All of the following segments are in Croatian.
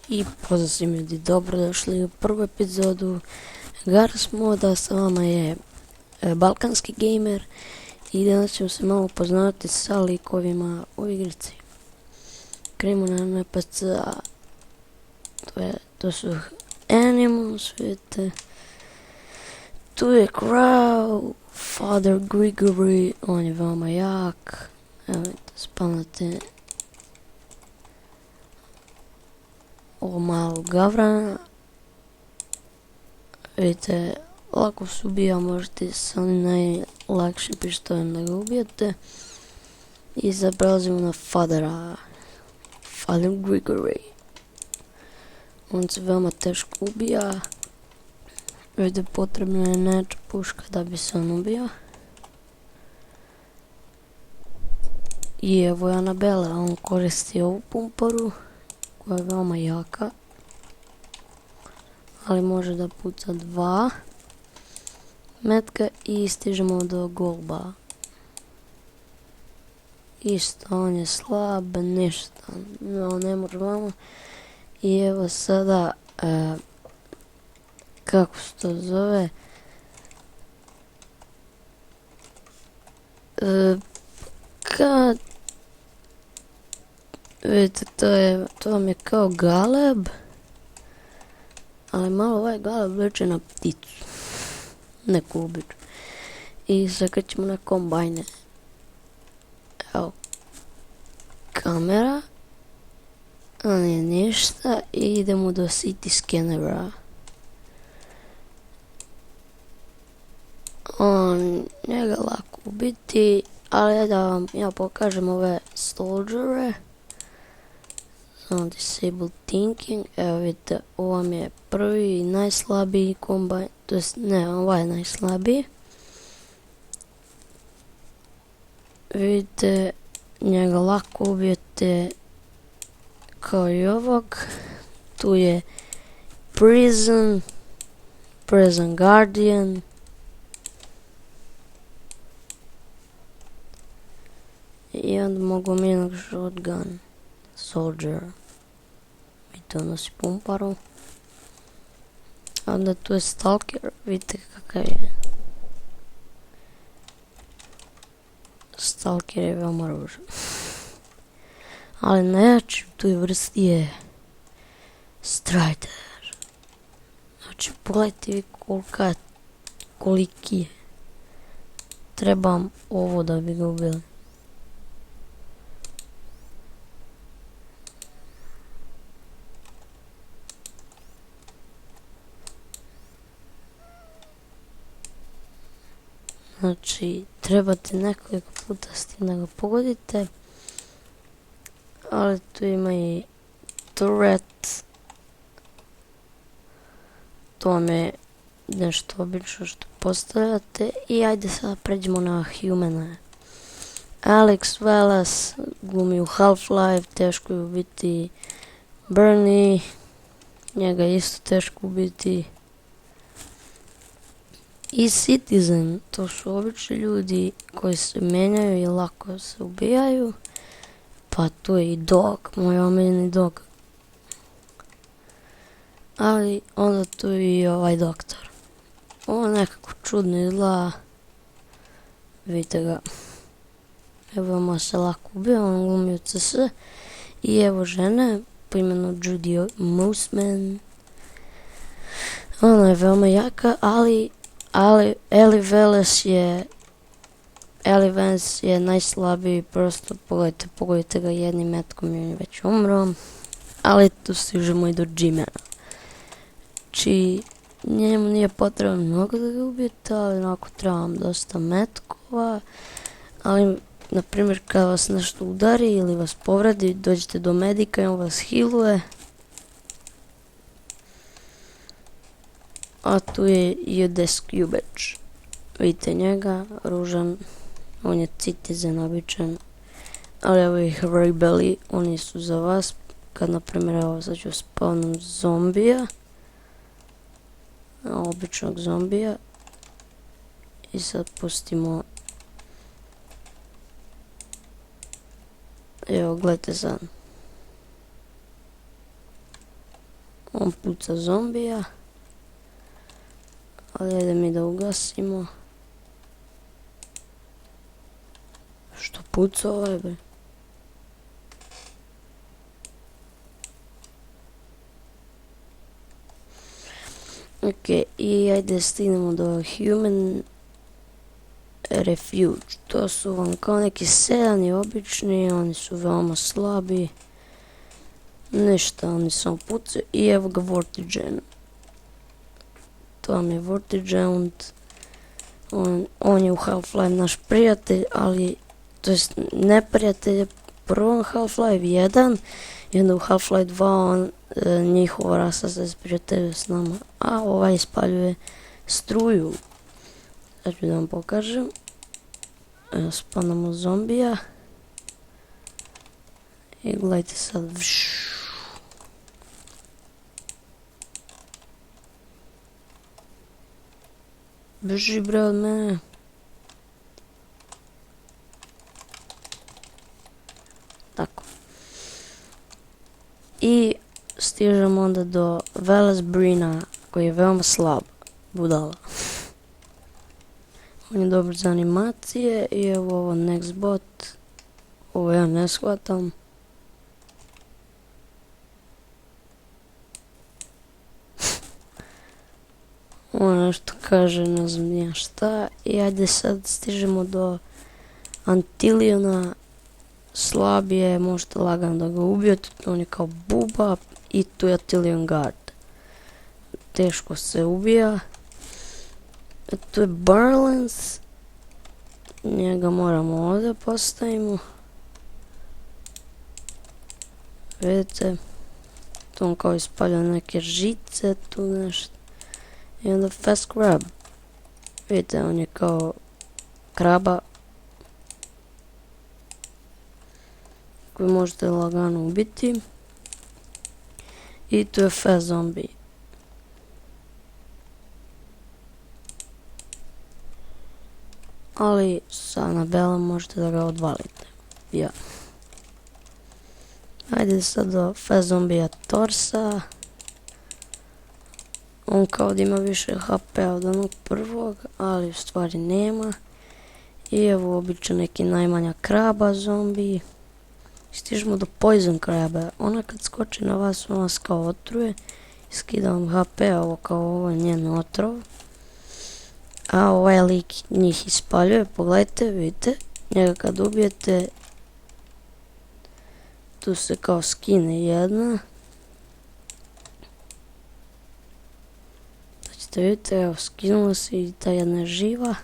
I pozdrav svim ljudi, dobrodošli u prvu epizodu Garry moda, sa vama je Balkanski Gamer i danas ćemo se malo upoznati sa likovima u igrici. Krenimo na NPC, to su animals, vidite. Tu je Crow, Father Grigory, on je veoma jak, evo vidite, spavnate ovo malo gavrana, vidite, lako se ubija, možete sa onim najlakšim pištoljem da ga ubijete. I sad prelazimo na Fathera, Father Grigory. On se veoma teško ubija, vidite, potrebna je neča puška da bi se on ubio. I evo je Anabela, on koristi ovu pumparu koja je veoma jaka, ali može da puca 2 metka i stižemo do golba. Isto, on je slab, ništa, no ne možemo. I evo sada, kako se to zove, kad vidite, to vam je kao galeb, ali malo ovaj galeb liči na pticu, neku običnu. I sad krećemo na kombajne. Evo, kamera, a nije ništa, i idemo do city scanera. Njega lako ubiti, ali da vam ja pokažem ove soldiere. Disable thinking, evo vidite, ovo vam je prvi i najslabiji kombajn, to jest ne, ovaj je najslabiji. Vidite, njega lako ubijete kao i ovog. Tu je Prison Guardian. I onda mogu mijenog shotgun soldier. I to nosi pumparu. Onda tu je stalker, vidite kakav je. Stalker je veoma ružan. Ali najjači u toj vrsti je Strider. Znači, pogledajte vi koliki je. Trebam ovo da bi ga ubili. Znači, trebate nekoliko puta s tim da ga pogodite. Ali tu ima i turret. To vam je nešto obično što postavljate. I ajde sada pređemo na humane. Alex Velas glumi u Half-Life, teško je ubiti. Bernie, njega je isto teško ubiti. I Citizen, to su obični ljudi koji se menjaju i lako se ubijaju. Pa tu je i Dog, moj omiljeni Dog. Ali onda tu je i ovaj doktor. Ovo nekako čudno izgleda. Vidite ga. Evo ima se lako ubija, on glumi u CS. I evo žene po imenu Ljudi Mooseman. Ona je veoma jaka, ali Eli Vance je najslabiji, prosto pogledajte ga jednim metkom i on je već umro. Ali tu stižemo i do Jimena. Či njemu nije potrebno mnogo da ga ubijete, ali onako treba vam dosta metkova. Ali, na primjer, kada vas nešto udari ili vas povredi, dođete do medika i on vas healuje. A tu je Judas Kubeč. Vidite njega, ružan, on je Citizen običan. Ali evo ih Rebeli, oni su za vas. Kad, na primjer, evo sad ću spavnom zombija. Običnog zombija. I sad pustimo. Evo, gledajte sad. On puca zombija. Ali ajde mi da ugasimo. Što puca ovaj bre? Ok, i ajde stignemo do Human Refuge. To su vam kao neki seljani obični, oni su veoma slabi. Ništa, oni samo pucaju i evo ga Vortigen. To vam je Vortigen, on je u Half-Life naš prijatelj, ali, to jest neprijatelj je prvom Half-Life 1 i onda u Half-Life 2 njihova rasa se sprijateljuje s nama, a ovaj ispaljuje struju. Sad ću da vam pokažem. Evo, spanamo zombija. I gledajte sad. Beži bre od mene. Tako. I stižemo onda do Velesbrina, koji je veoma slab. Budala. On je dobar za animacije i evo ovo next bot. Ovo ja ne shvatam. On nešto kaže, ne znam nija šta. I ajde sad stižemo do Antiliona. Slab je, možete lagano da ga ubijete. On je kao buba i tu je Antilion guard. Teško se ubija. Tu je Barlens. Njega moramo ovdje postavimo. Vidite. Tu on kao ispalja neke žice, tu nešto. I onda fast grab. Vidite, on je kao kraba koju možete lagano ubiti. I tu je fast zombie. Ali sa Anabelom možete da ga odvalite. Ja. Ajde sad do fast zombija torsa. On kao da ima više HP od onog prvog, ali u stvari nema. I evo obično neki najmanja kraba zombi. Stižemo do poison kraba. Ona kad skoči na vas, on vas kao otruje. I skida vam HP, ovo kao ovo je njen otrov. A ovaj lik njih ispaljuje, pogledajte, vidite. Njega kad ubijete, tu se kao skine jedna. Vidite, evo, skinula se i ta jedna je živa.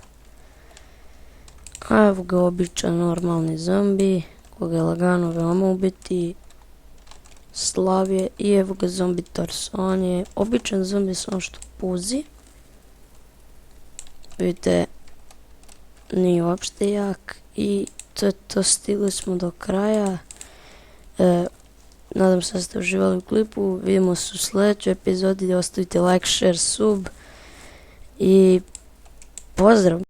A evo ga običan normalni zombi, koga je lagano veoma ubiti. Slav je i evo ga zombi tors. On je običan zombi samo što puzi. Vidite, nije uopšte jak i to je to, stigli smo do kraja. Nadam se da ste uživali u klipu, vidimo se u sljedećoj epizodi, ostavite like, share, sub i pozdrav!